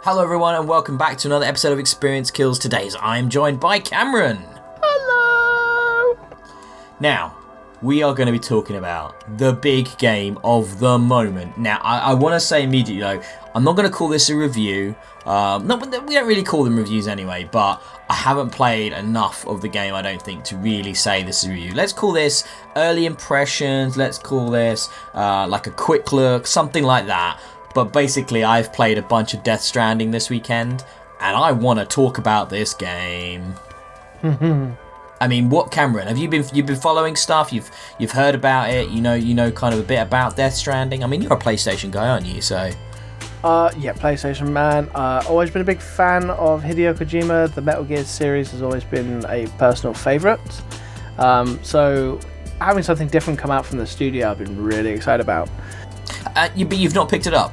Hello everyone and welcome back to another episode of Experience Kills. Today's I'm joined by Cameron. Hello! Now, we are going to be talking about the big game of the moment. Now, I want to say immediately though, I'm not going to call this a review. We don't really call them reviews anyway, but I haven't played enough of the game, I don't think, to really say this is a review. Let's call this early impressions, let's call this like a quick look, something like that. But basically, I've played a bunch of Death Stranding this weekend, and I want to talk about this game. I mean, what, Cameron? Have you've been following stuff? You've heard about it. You know kind of a bit about Death Stranding. I mean, you're a PlayStation guy, aren't you? So. Yeah, PlayStation man. Always been a big fan of Hideo Kojima. The Metal Gear series has always been a personal favourite. So having something different come out from the studio, I've been really excited about. But you've not picked it up.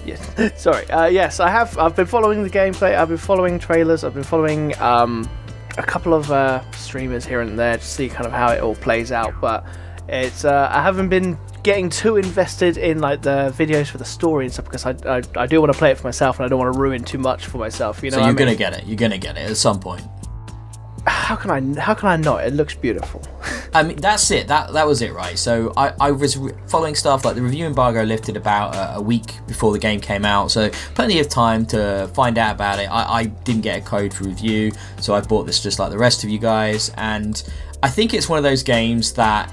Yes. Sorry. Yes, I have. I've been following the gameplay. I've been following trailers. I've been following a couple of streamers here and there to see kind of how it all plays out. But it's I haven't been getting too invested in like the videos for the story and stuff because I do want to play it for myself and I don't want to ruin too much for myself. You know. So you're gonna get it. You're gonna get it at some point. How can I not? It looks beautiful. I mean, that's it. That was it, right? So I was following stuff like the review embargo lifted about a week before the game came out, so plenty of time to find out about it. I didn't get a code for review, so I bought this just like the rest of you guys, and I think it's one of those games that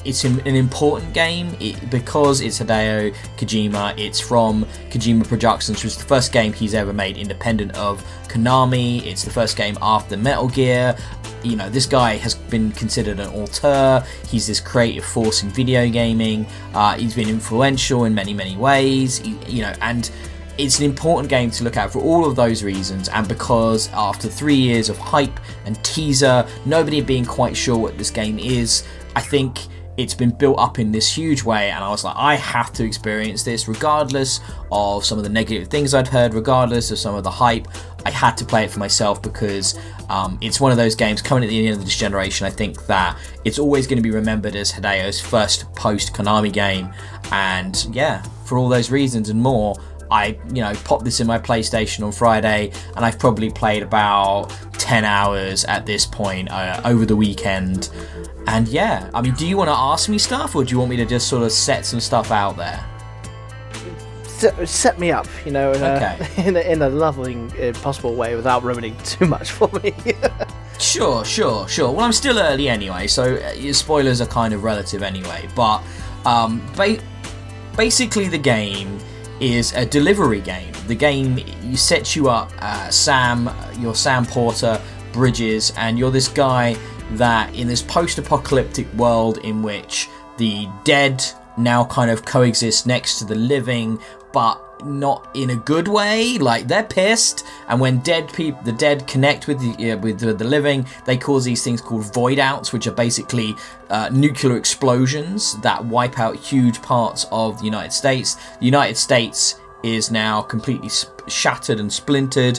it's an important game because it's Hideo Kojima. It's from Kojima Productions, which was the first game he's ever made independent of Konami. It's the first game after Metal Gear. You know, this guy has been considered an auteur. He's this creative force in video gaming. He's been influential in many, many ways. And it's an important game to look at for all of those reasons, and because after 3 years of hype and teaser, nobody being quite sure what this game is, I think it's been built up in this huge way, and I was like, I have to experience this regardless of some of the negative things I'd heard, regardless of some of the hype. I had to play it for myself because it's one of those games coming at the end of this generation. I think that it's always going to be remembered as Hideo's first post-Konami game, and yeah, for all those reasons and more, I popped this in my PlayStation on Friday, and I've probably played about 10 hours at this point over the weekend. And yeah, I mean, do you want to ask me stuff, or do you want me to just sort of set some stuff out there? Set me up, okay. in a loving, possible way without ruining too much for me. Sure. Well, I'm still early anyway, so spoilers are kind of relative anyway. But basically the game is a delivery game. The game sets you up, you're Sam Porter Bridges, and you're this guy that in this post-apocalyptic world in which the dead now kind of coexist next to the living, but not in a good way. Like, they're pissed, and when the dead connect with the living, they cause these things called void outs, which are basically nuclear explosions that wipe out huge parts of the United States. The United States is now completely shattered and splintered.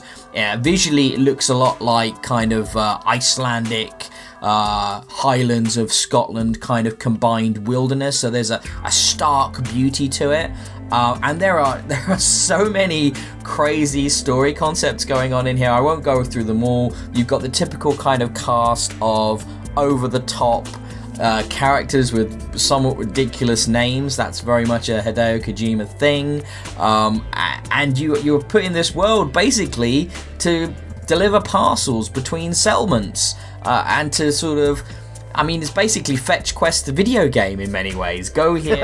Visually, it looks a lot like kind of Icelandic Highlands of Scotland kind of combined wilderness. So there's a stark beauty to it. And there are so many crazy story concepts going on in here. I won't go through them all. You've got the typical kind of cast of over-the-top characters with somewhat ridiculous names. That's very much a Hideo Kojima thing. And you're put in this world basically to deliver parcels between settlements and to sort of... I mean, it's basically Fetch Quest, the video game in many ways. Go here,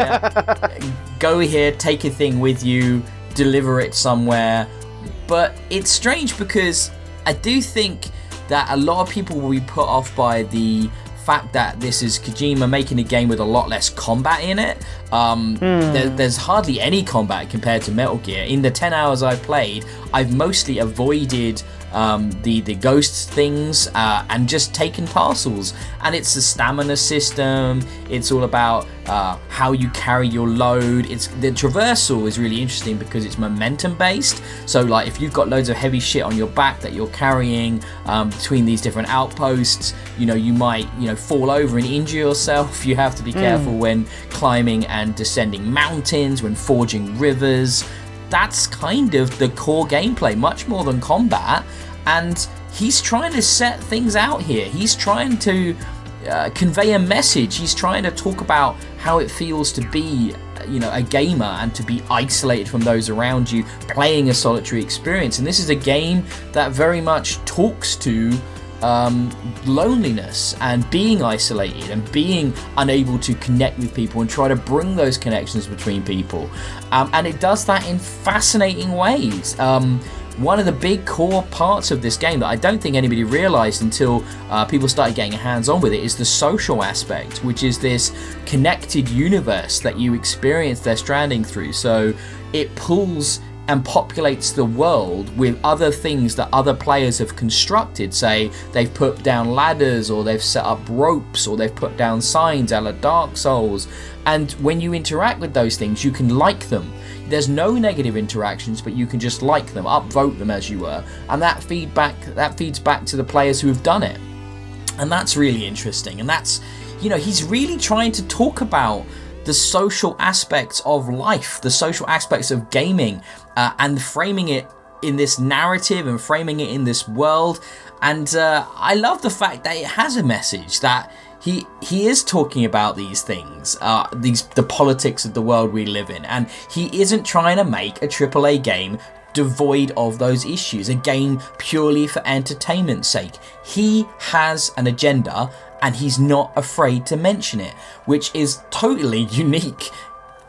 take a thing with you, deliver it somewhere. But it's strange because I do think that a lot of people will be put off by the fact that this is Kojima making a game with a lot less combat in it. There's hardly any combat compared to Metal Gear. In the 10 hours I've played, I've mostly avoided the ghost things and just taken parcels. And it's the stamina system. It's all about how you carry your load. The traversal is really interesting because it's momentum based. So like if you've got loads of heavy shit on your back that you're carrying between these different outposts, you might fall over and injure yourself. You have to be careful when climbing and descending mountains, when forging rivers. that's kind of the core gameplay, much more than combat. And he's trying to set things out here. He's trying to convey a message. He's trying to talk about how it feels to be, a gamer and to be isolated from those around you, playing a solitary experience. And this is a game that very much talks to loneliness and being isolated and being unable to connect with people and try to bring those connections between people. And it does that in fascinating ways. One of the big core parts of this game that I don't think anybody realized until people started getting hands-on with it is the social aspect, which is this connected universe that you experience Death Stranding through. So it pulls and populates the world with other things that other players have constructed. Say they've put down ladders, or they've set up ropes, or they've put down signs a la Dark Souls. And when you interact with those things, you can like them. There's no negative interactions, but you can just like them, upvote them as you were, and that feeds back to the players who have done it. And that's really interesting. And that's, he's really trying to talk about the social aspects of life, the social aspects of gaming, and framing it in this narrative and framing it in this world. And I love the fact that it has a message, that he is talking about these things, the politics of the world we live in, and he isn't trying to make a AAA game devoid of those issues, a game purely for entertainment's sake. He has an agenda, and he's not afraid to mention it, which is totally unique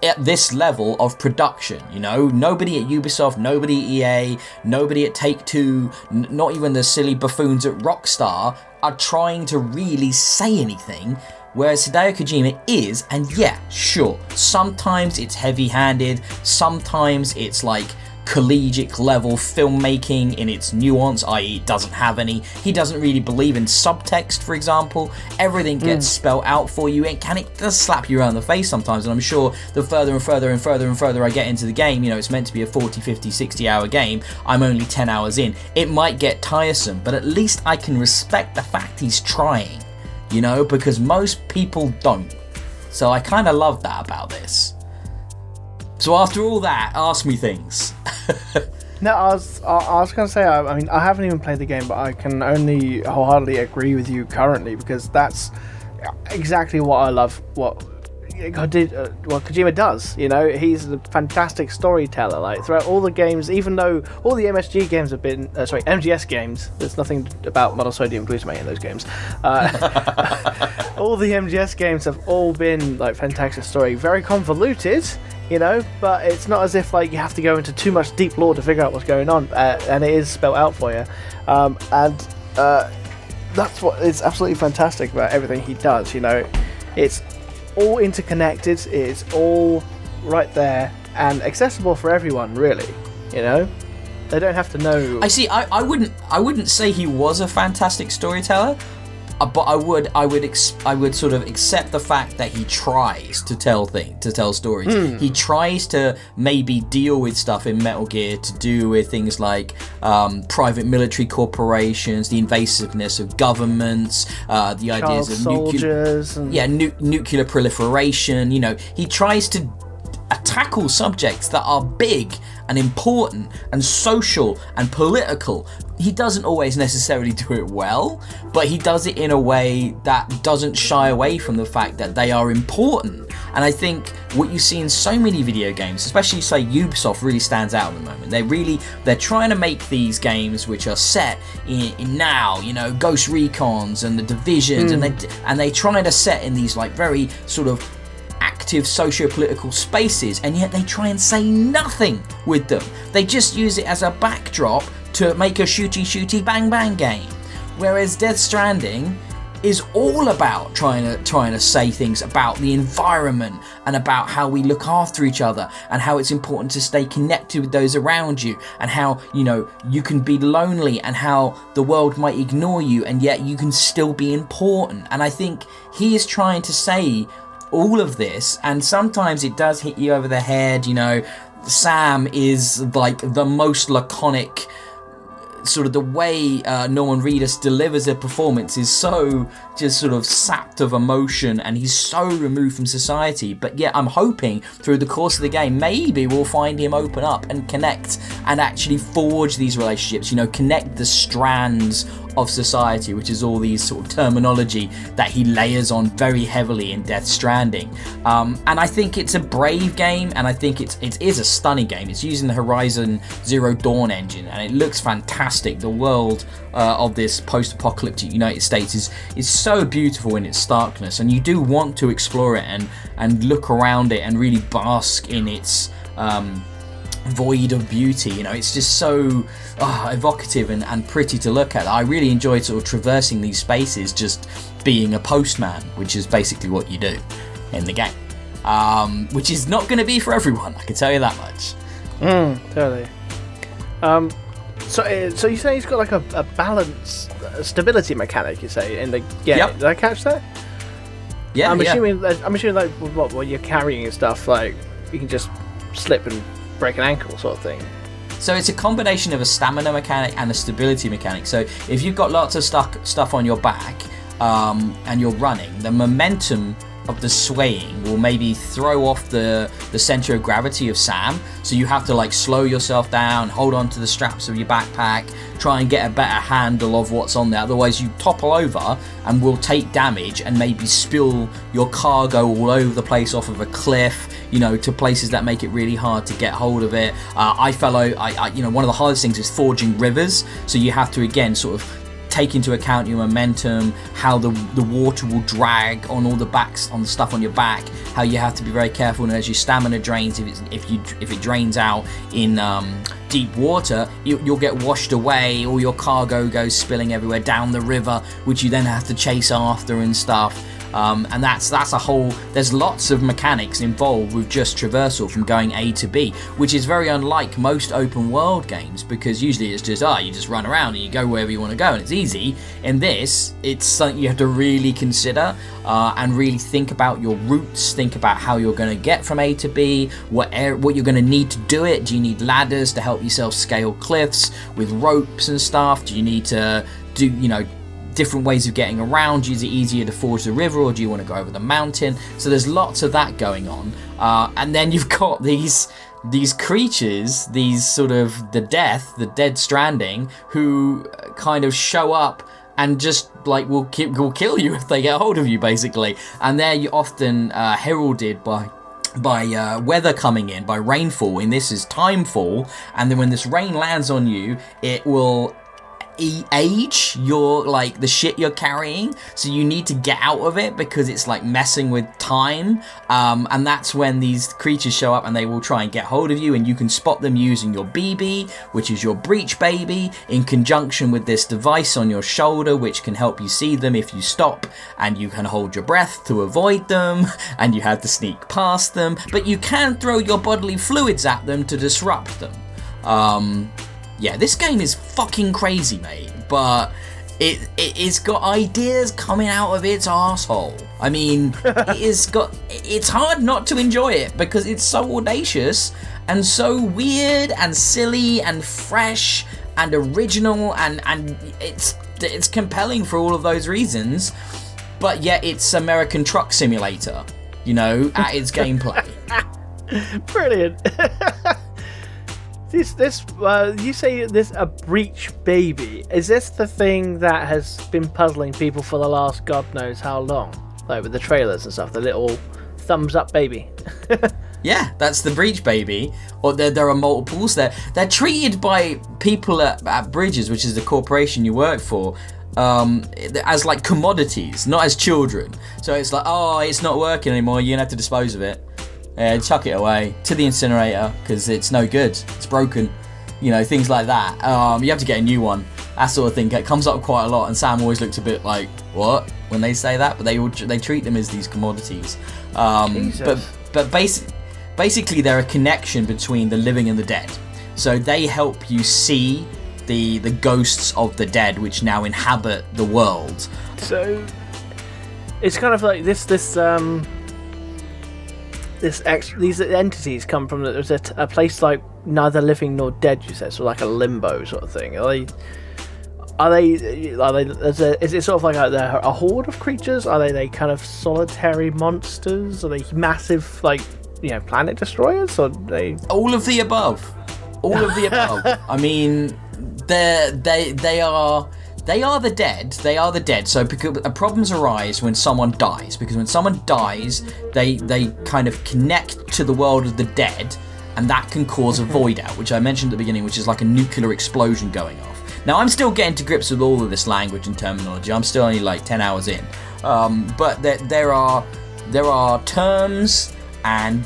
at this level of production. Nobody at Ubisoft, nobody at EA, nobody at Take-Two, not even the silly buffoons at Rockstar are trying to really say anything, whereas Hideo Kojima is. And yeah, sure, sometimes it's heavy-handed, sometimes it's like collegiate level filmmaking in its nuance, i.e. it doesn't have any. He doesn't really believe in subtext, for example. Everything gets spelled out for you, and it does slap you around the face sometimes. And I'm sure the further and further and further and further I get into the game, it's meant to be a 40, 50, 60 hour game. I'm only 10 hours in. It might get tiresome, but at least I can respect the fact he's trying, because most people don't. So I kind of love that about this. So after all that, ask me things. No, I was going to say, I mean, I haven't even played the game, but I can only wholeheartedly agree with you currently, because that's exactly what I love, what Kojima does. He's a fantastic storyteller. Like, throughout all the games, even though all the MSG games have been, MGS games, there's nothing about monosodium glutamate in those games. All the MGS games have all been like fantastic story, very convoluted, but it's not as if like you have to go into too much deep lore to figure out what's going on, and it is spelled out for you, and that's what is absolutely fantastic about everything he does. It's all interconnected, it's all right there and accessible for everyone, really. They don't have to know. I wouldn't say he was a fantastic storyteller, but I would sort of accept the fact that he tries to tell stories. He tries to maybe deal with stuff in Metal Gear to do with things like private military corporations, the invasiveness of governments, the ideas of nuclear proliferation. He tries to tackle subjects that are big and important and social and political. He doesn't always necessarily do it well, but he does it in a way that doesn't shy away from the fact that they are important. And I think what you see in so many video games, especially say Ubisoft, really stands out at the moment. They're trying to make these games which are set in now, Ghost Recons and the Divisions, and they try to set in these like very sort of active socio-political spaces, and yet they try and say nothing with them. They just use it as a backdrop to make a shooty bang bang game. Whereas Death Stranding is all about trying to say things about the environment and about how we look after each other and how it's important to stay connected with those around you, and how you can be lonely and how the world might ignore you and yet you can still be important. And I think he is trying to say all of this, and sometimes it does hit you over the head. Sam is like the most laconic sort of the way Norman Reedus delivers a performance is so just sort of sapped of emotion, and he's so removed from society. But yeah, I'm hoping through the course of the game, maybe we'll find him open up and connect and actually forge these relationships, connect the strands of society, which is all these sort of terminology that he layers on very heavily in Death Stranding. And I think it's a brave game, and I think it is a stunning game. It's using the Horizon Zero Dawn engine, and it looks fantastic. The world of this post-apocalyptic United States is so beautiful in its starkness, and you do want to explore it and look around it and really bask in its void of beauty. It's just so evocative and pretty to look at. I really enjoyed sort of traversing these spaces, just being a postman, which is basically what you do in the game, which is not going to be for everyone, I can tell you that much. Totally. So you say he's got like a balance, a stability mechanic, you say, in the game. Yep. Did I catch that? Yeah, I'm assuming like what you're carrying and stuff, like you can just slip and break an ankle sort of thing. So it's a combination of a stamina mechanic and a stability mechanic. So if you've got lots of stuff on your back and you're running, the momentum of the swaying will maybe throw off the center of gravity of Sam, so you have to like slow yourself down, hold on to the straps of your backpack, try and get a better handle of what's on there, otherwise you topple over and will take damage and maybe spill your cargo all over the place off of a cliff, to places that make it really hard to get hold of it. One of the hardest things is forging rivers, so you have to again sort of take into account your momentum, how the water will drag on all the backs, on the stuff on your back, how you have to be very careful, and as your stamina drains, if it drains out in deep water, you'll get washed away, all your cargo goes spilling everywhere down the river, which you then have to chase after and stuff. And that's a whole, there's lots of mechanics involved with just traversal from going A to B, which is very unlike most open world games, because usually it's just, you just run around and you go wherever you want to go and it's easy. In this, it's something you have to really consider and really think about your routes, think about how you're going to get from A to B, what you're going to need to do it. Do you need ladders to help yourself scale cliffs with ropes and stuff? Do you need to do, different ways of getting around? Is it easier to forge the river, or do you want to go over the mountain? So there's lots of that going on, and then you've got these creatures, these sort of the dead Stranding, who kind of show up and just like will kill you if they get hold of you, basically. And they're often heralded by weather coming in, by rainfall. In this is timefall, and then when this rain lands on you, it will age your like the shit you're carrying, so you need to get out of it because it's like messing with time, and that's when these creatures show up and they will try and get hold of you, and you can spot them using your BB, which is your breach baby, in conjunction with this device on your shoulder which can help you see them if you stop, and you can hold your breath to avoid them, and you have to sneak past them, but you can throw your bodily fluids at them to disrupt them. Yeah, this game is fucking crazy, mate, but it's got ideas coming out of its arsehole. I mean, it's hard not to enjoy it because it's so audacious and so weird and silly and fresh and original, and it's compelling for all of those reasons, but yet it's American Truck Simulator, at its gameplay. Brilliant. You say this a breach baby. Is this the thing that has been puzzling people for the last God knows how long? Like with the trailers and stuff, the little thumbs up baby. Yeah, that's the breach baby. Or there are multiples. They're treated by people at Bridges, which is the corporation you work for, as like commodities, not as children. So it's like, it's not working anymore, you're gonna have to dispose of it. Chuck it away to the incinerator because it's no good, it's broken, things like that. You have to get a new one, that sort of thing. It comes up quite a lot, and Sam always looks a bit like, what, when they say that, but they treat them as these commodities. But basically they're a connection between the living and the dead, so they help you see the ghosts of the dead which now inhabit the world. So it's kind of like this these entities come from. There's a place like neither living nor dead. You said, so like a limbo sort of thing. Is it sort of like a horde of creatures? Are they kind of solitary monsters? Are they massive, like, planet destroyers? Or they all of the above? All of the above. I mean, they are the dead. They are the dead. So because problems arise when someone dies, because when someone dies, they kind of connect to the world of the dead, and that can cause a void out, which I mentioned at the beginning, which is like a nuclear explosion going off. Now, I'm still getting to grips with all of this language and terminology. I'm still only like 10 hours in. But there are terms and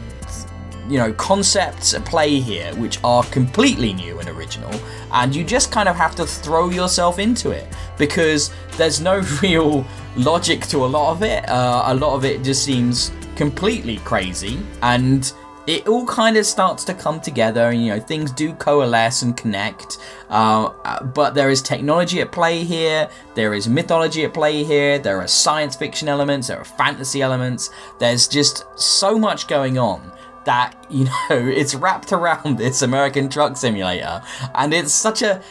concepts at play here which are completely new and original, and you just kind of have to throw yourself into it, because there's no real logic to a lot of it. A lot of it just seems completely crazy, and it all kind of starts to come together, and things do coalesce and connect, but there is technology at play here, there is mythology at play here, there are science fiction elements, there are fantasy elements, there's just so much going on that it's wrapped around this American truck simulator, and it's such a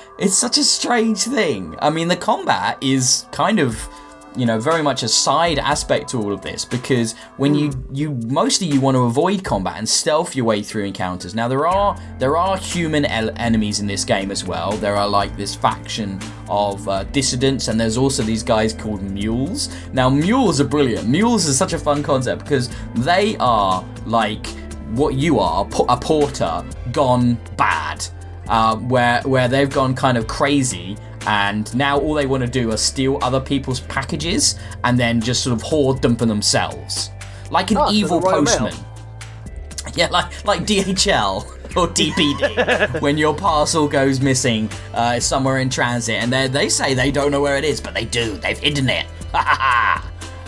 strange thing. I mean, the combat is kind of very much a side aspect to all of this, because when you mostly want to avoid combat and stealth your way through encounters. Now there are human enemies in this game as well. There are like this faction of dissidents, and there's also these guys called mules. Now mules are brilliant. Mules is such a fun concept because they are like what you are, a porter gone bad, where they've gone kind of crazy, and now all they want to do is steal other people's packages and then just sort of hoard them for themselves, like an evil postman. Yeah, like DHL or DPD. When your parcel goes missing somewhere in transit, and they say they don't know where it is, but they do. They've hidden it.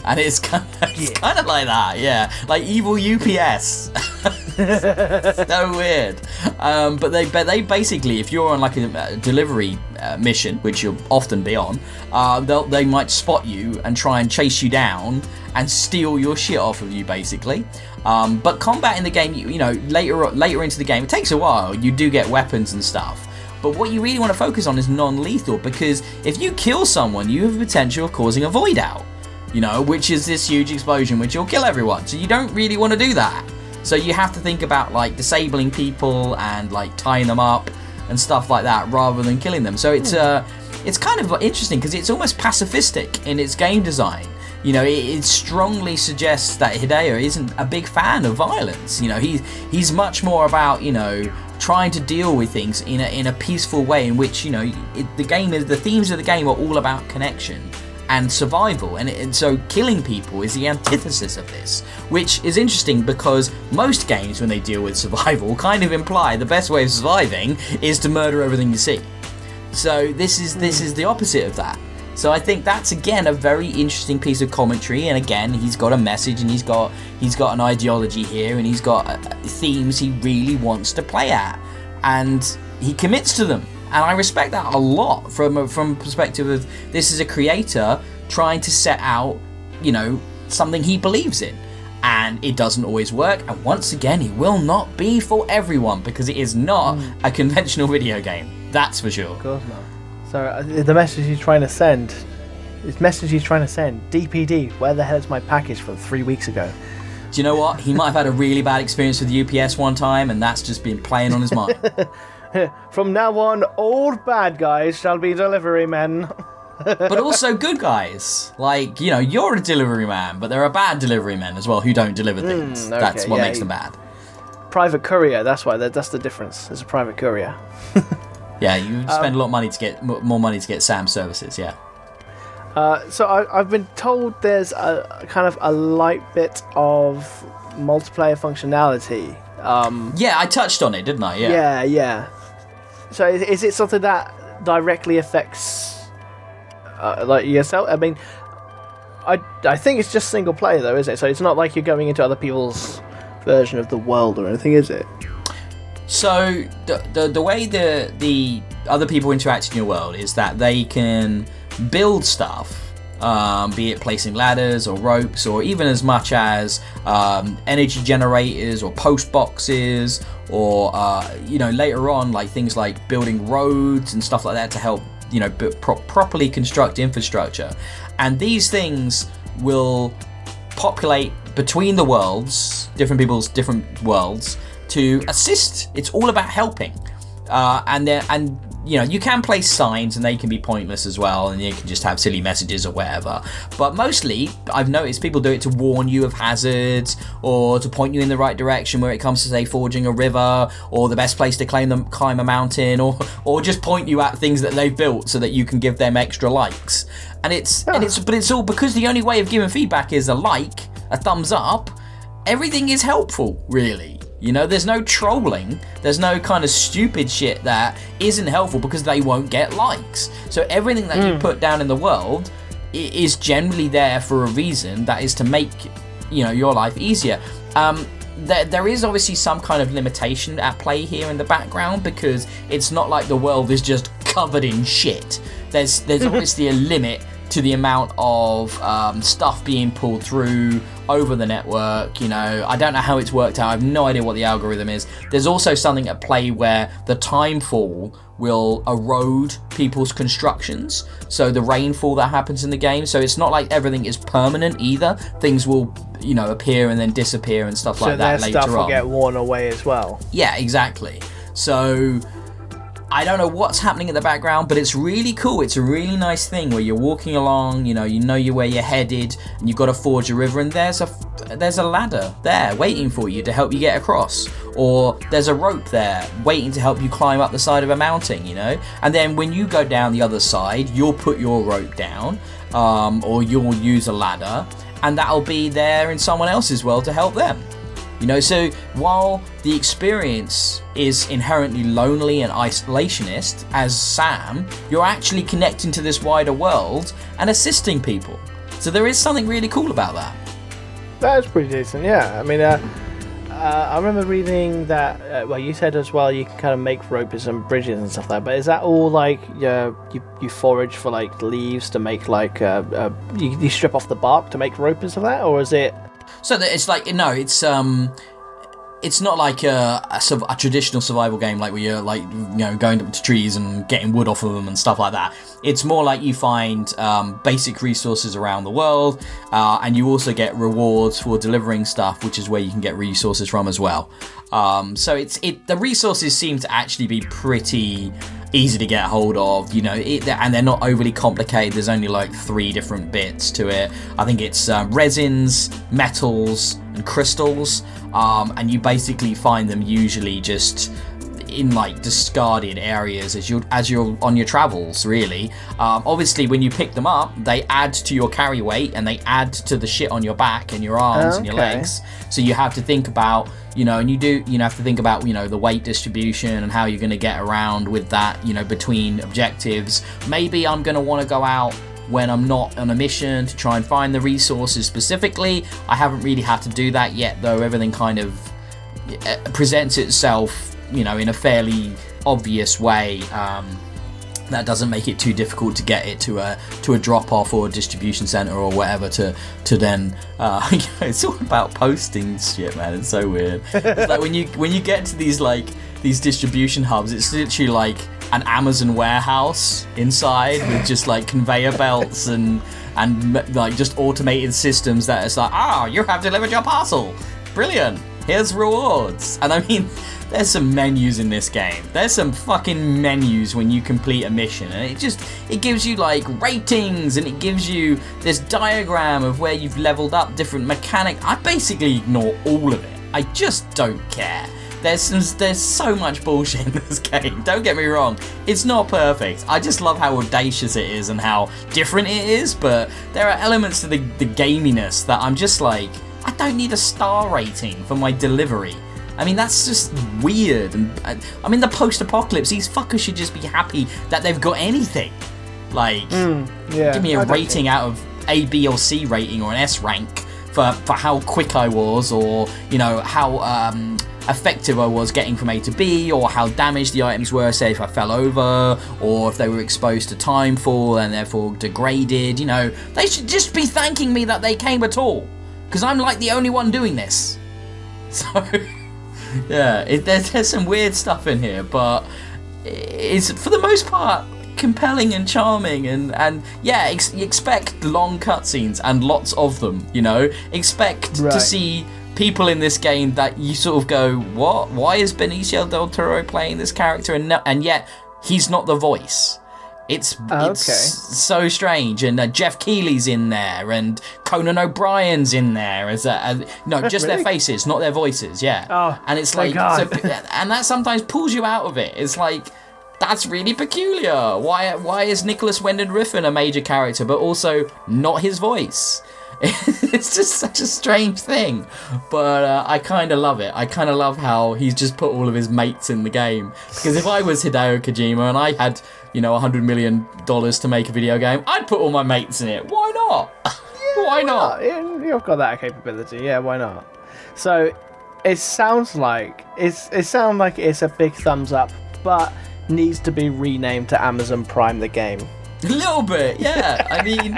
And it's kind of like that, yeah, like evil UPS. So weird. But they basically, if you're on like a delivery mission, which you'll often be on, they might spot you and try and chase you down and steal your shit off of you, basically. But combat in the game, later into the game, it takes a while. You do get weapons and stuff. But what you really want to focus on is non-lethal, because if you kill someone, you have the potential of causing a void out. Which is this huge explosion which will kill everyone. So you don't really want to do that. So you have to think about like disabling people and like tying them up and stuff like that rather than killing them. So it's kind of interesting because it's almost pacifistic in its game design. It strongly suggests that Hideo isn't a big fan of violence. He's much more about trying to deal with things in a peaceful way, in which the themes of the game are all about connection and survival, and so killing people is the antithesis of this, which is interesting because most games, when they deal with survival, kind of imply the best way of surviving is to murder everything you see. So this is the opposite of that. So I think that's again a very interesting piece of commentary, and again he's got a message, and he's got an ideology here, and he's got themes he really wants to play at, and he commits to them. And I respect that a lot from a perspective of this is a creator trying to set out, something he believes in. And it doesn't always work. And once again, it will not be for everyone, because it is not a conventional video game. That's for sure. Of course not. So the message he's trying to send, DPD, where the hell is my package from 3 weeks ago? Do you know what? He might have had a really bad experience with UPS one time, and that's just been playing on his mind. From now on, all bad guys shall be delivery men. But also good guys. Like, you're a delivery man, but there are bad delivery men as well who don't deliver things. Okay, that's what makes them bad. Private courier, that's why. That's the difference. It's a private courier. Yeah, you spend a lot of money to get more money to get Sam services, yeah. So I've been told there's a kind of a light bit of multiplayer functionality. Yeah, I touched on it, didn't I? Yeah. Yeah. So is it something that directly affects like yourself? I mean, I think it's just single player though, is it? So it's not like you're going into other people's version of the world or anything, is it? So the way the other people interact in your world is that they can build stuff be it placing ladders or ropes, or even as much as energy generators or post boxes, or later on, like things like building roads and stuff like that to help properly construct infrastructure. And these things will populate between the worlds, different people's different worlds, to assist. It's all about helping. You can place signs and they can be pointless as well, and you can just have silly messages or whatever. But mostly, I've noticed people do it to warn you of hazards, or to point you in the right direction where it comes to, say, forging a river, or the best place to climb a mountain, or just point you at things that they've built so that you can give them extra likes. But it's all because the only way of giving feedback is a like, a thumbs up. Everything is helpful, really. There's no trolling, there's no kind of stupid shit that isn't helpful because they won't get likes. So everything that you put down in the world is generally there for a reason, that is to make, your life easier. There is obviously some kind of limitation at play here in the background, because it's not like the world is just covered in shit. There's obviously a limit to the amount of stuff being pulled through over the network. I don't know how it's worked out. I have no idea what the algorithm is. There's also something at play where the timefall will erode people's constructions, so the rainfall that happens in the game. So it's not like everything is permanent either. Things will appear and then disappear and stuff like that later on. So their stuff will get worn away as well. Yeah, exactly. So I don't know what's happening in the background, but it's really cool. It's a really nice thing where you're walking along, you know where you're headed, and you've got to forge a river, and there's a ladder there waiting for you to help you get across, or there's a rope there waiting to help you climb up the side of a mountain, and then when you go down the other side, you'll put your rope down, or you'll use a ladder, and that'll be there in someone else's world to help them. So while the experience is inherently lonely and isolationist, as Sam, you're actually connecting to this wider world and assisting people. So there is something really cool about that. That is pretty decent, yeah. I mean, I remember reading that, you said as well you can kind of make ropes and bridges and stuff like that, but is that all like you forage for like leaves to make like, you strip off the bark to make rope and stuff like that, or is it... So it's like, no, it's not like a traditional survival game, like where you're like, going up to trees and getting wood off of them and stuff like that. It's more like you find basic resources around the world, and you also get rewards for delivering stuff, which is where you can get resources from as well. So the resources seem to actually be pretty easy to get hold of, and they're not overly complicated. There's only like 3 different bits to it. I think it's resins, metals, and crystals, and you basically find them usually just in like discarded areas as you're on your travels, really. Obviously when you pick them up, they add to your carry weight, and they add to the shit on your back and your arms and your legs. So you have to think about, and you have to think about, the weight distribution and how you're going to get around with that, between objectives. Maybe I'm going to want to go out when I'm not on a mission to try and find the resources specifically. I haven't really had to do that yet, though. Everything kind of presents itself, in a fairly obvious way. That doesn't make it too difficult to get it to a drop off or a distribution center or whatever to then it's all about posting shit, man. It's so weird. It's like when you get to these distribution hubs, it's literally like an Amazon warehouse inside with just like conveyor belts and like just automated systems that it's like, you have delivered your parcel, brilliant, here's rewards. And I mean, there's some menus in this game. There's some fucking menus when you complete a mission, and it gives you like ratings, and it gives you this diagram of where you've leveled up different mechanics. I basically ignore all of it. I just don't care. There's so much bullshit in this game. Don't get me wrong, it's not perfect. I just love how audacious it is and how different it is, but there are elements to the gaminess that I'm just like, I don't need a star rating for my delivery. I mean, that's just weird. And I mean, the post-apocalypse, these fuckers should just be happy that they've got anything. Like, give me a rating out of A, B, or C rating, or an S rank for how quick I was, or how effective I was getting from A to B, or how damaged the items were, say if I fell over, or if they were exposed to time fall and therefore degraded. They should just be thanking me that they came at all, because I'm like the only one doing this. So yeah, there's some weird stuff in here, but it's for the most part compelling and charming, and yeah, expect long cutscenes and lots of them. Expect to see people in this game that you sort of go, what? Why is Benicio del Toro playing this character, and yet he's not the voice? It's so strange, and Jeff Keighley's in there, and Conan O'Brien's in there just really? Their faces, not their voices. Yeah, and it's like, and that sometimes pulls you out of it. It's like, that's really peculiar. Why is Nicholas Winding Refn a major character, but also not his voice? It's just such a strange thing, but I kind of love it. I kind of love how he's just put all of his mates in the game, because if I was Hideo Kojima and I had $100 million to make a video game, I'd put all my mates in it. Why not? Why not? You've got that capability. Yeah, why not? So it sounds like it's a big thumbs up, but needs to be renamed to Amazon Prime the game. A little bit, yeah. I mean,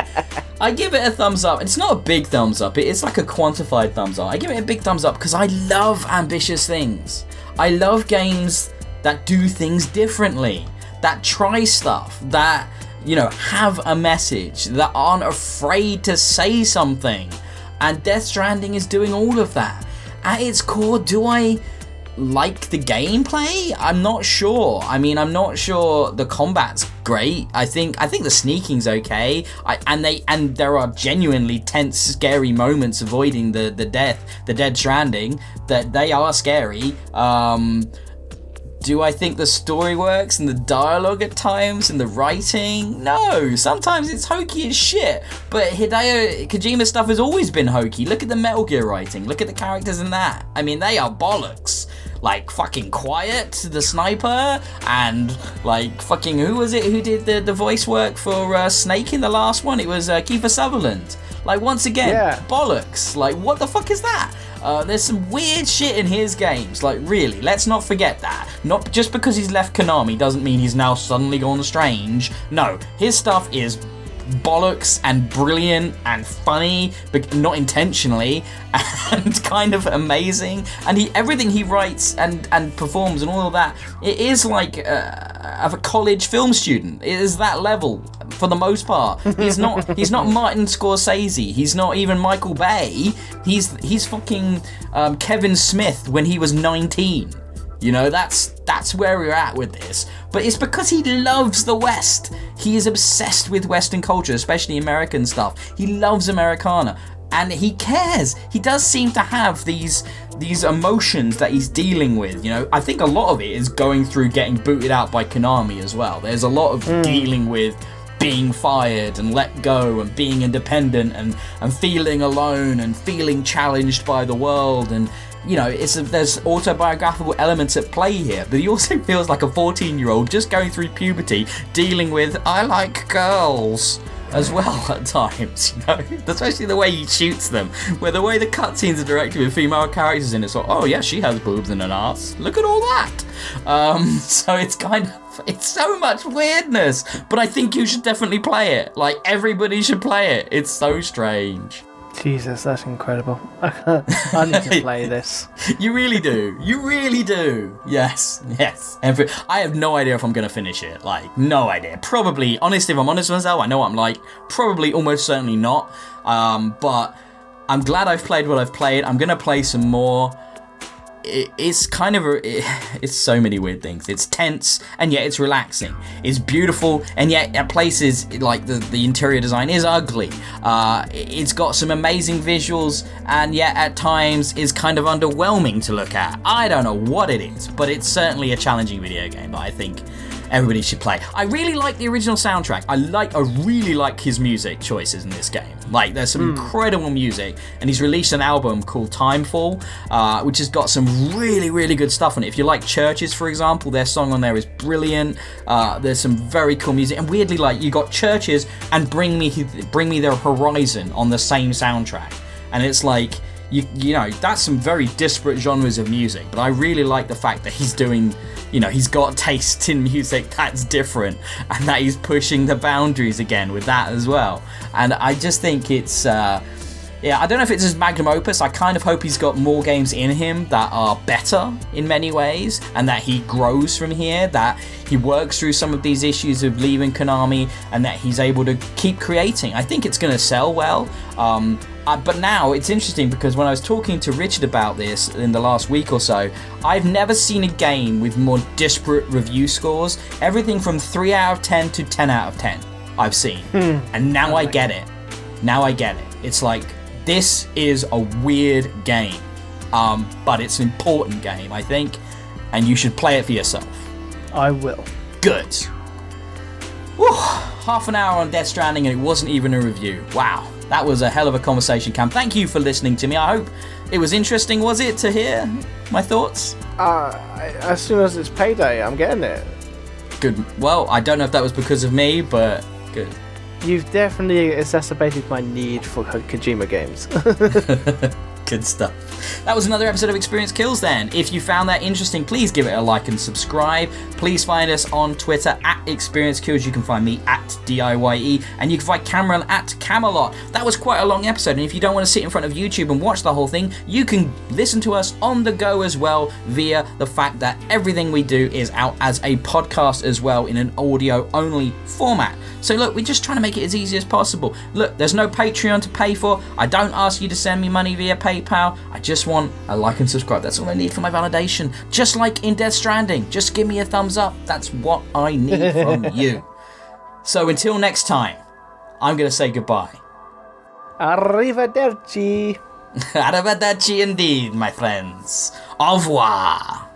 I give it a thumbs up. It's not a big thumbs up. It's like a quantified thumbs up. I give it a big thumbs up because I love ambitious things. I love games that do things differently, that try stuff, that, have a message, that aren't afraid to say something. And Death Stranding is doing all of that. At its core, do I like the gameplay? I'm not sure. I mean, I'm not sure the combat's great. I think the sneaking's okay. And there are genuinely tense, scary moments avoiding the dead Stranding. That they are scary. Do I think the story works and the dialogue at times and the writing? No, sometimes it's hokey as shit. But Hideo Kojima stuff has always been hokey. Look at the Metal Gear writing. Look at the characters in that. I mean, they are bollocks. Like fucking Quiet, the sniper, and like fucking, who was it who did the voice work for Snake in the last one? It was Kiefer Sutherland. Like, once again, bollocks. Like, what the fuck is that? There's some weird shit in his games. Like, really, let's not forget that. Not just because he's left Konami doesn't mean he's now suddenly gone strange. No, his stuff is bollocks and brilliant and funny, but not intentionally, and kind of amazing. And everything he writes and performs and all of that, it is like of a college film student. It is that level for the most part. He's not Martin Scorsese. He's not even Michael Bay. He's fucking Kevin Smith when he was 19. That's where we're at with this. But it's because he loves the West. He is obsessed with Western culture, especially American stuff. He loves Americana. And he cares. He does seem to have these emotions that he's dealing with. I think a lot of it is going through getting booted out by Konami as well. There's a lot of dealing with being fired and let go and being independent and feeling alone and feeling challenged by the world, and there's autobiographical elements at play here, but he also feels like a 14-year-old just going through puberty, dealing with I like girls as well at times, especially the way he shoots them, where the way the cutscenes are directed with female characters in it, so, oh yeah, she has boobs and an ass, look at all that. So it's so much weirdness, but I think you should definitely play it. Like, everybody should play it. It's so strange. Jesus, that's incredible. I need to play this. You really do. You really do. Yes. I have no idea if I'm going to finish it. Like, no idea. Probably, honestly, if I'm honest with myself, I know what I'm like. Probably, almost certainly not. But I'm glad I've played what I've played. I'm going to play some more. It's kind of it's so many weird things. It's tense and yet it's relaxing. It's beautiful and yet at places like the interior design is ugly. It's got some amazing visuals and yet at times is kind of underwhelming to look at. I don't know what it is, but it's certainly a challenging video game that I think everybody should play. I really like the original soundtrack. I really like his music choices in this game. Like, there's some incredible music, and he's released an album called Timefall, which has got some really, really good stuff on it. If you like Churches, for example, their song on there is brilliant. There's some very cool music, and weirdly, like, you got Churches and Bring Me the Horizon on the same soundtrack. And it's like, you know, that's some very disparate genres of music, but I really like the fact that he's doing, you know, he's got taste in music that's different, and that he's pushing the boundaries again with that as well. And I just think it's, yeah, I don't know if it's his magnum opus. I kind of hope he's got more games in him that are better in many ways, and that he grows from here, that he works through some of these issues of leaving Konami, and that he's able to keep creating. I think it's going to sell well. But now it's interesting because when I was talking to Richard about this in the last week or so, I've never seen a game with more disparate review scores. Everything from 3 out of 10 to 10 out of 10 I've seen. And now I get it. Now I get it. It's like, this is a weird game, but it's an important game, I think, and you should play it for yourself. I will. Good. Whew. Half an hour on Death Stranding and it wasn't even a review. Wow. That was a hell of a conversation, Cam. Thank you for listening to me. I hope it was interesting, was it, to hear my thoughts? As soon as it's payday, I'm getting it. Good. Well, I don't know if that was because of me, but good. You've definitely exacerbated my need for Kojima games. Good stuff. That was another episode of Experience Kills then. If you found that interesting, please give it a like and subscribe. Please find us on Twitter at Experience Kills. You can find me at DIYE, and you can find Cameron at Camelot. That was quite a long episode, and if you don't want to sit in front of YouTube and watch the whole thing, you can listen to us on the go as well via the fact that everything we do is out as a podcast as well in an audio only format. So look, we're just trying to make it as easy as possible. Look, there's no Patreon to pay for. I don't ask you to send me money via PayPal. I just want a like and subscribe. That's all I need for my validation. Just like in Death Stranding. Just give me a thumbs up. That's what I need from you. So until next time, I'm going to say goodbye. Arrivederci. Arrivederci indeed, my friends. Au revoir.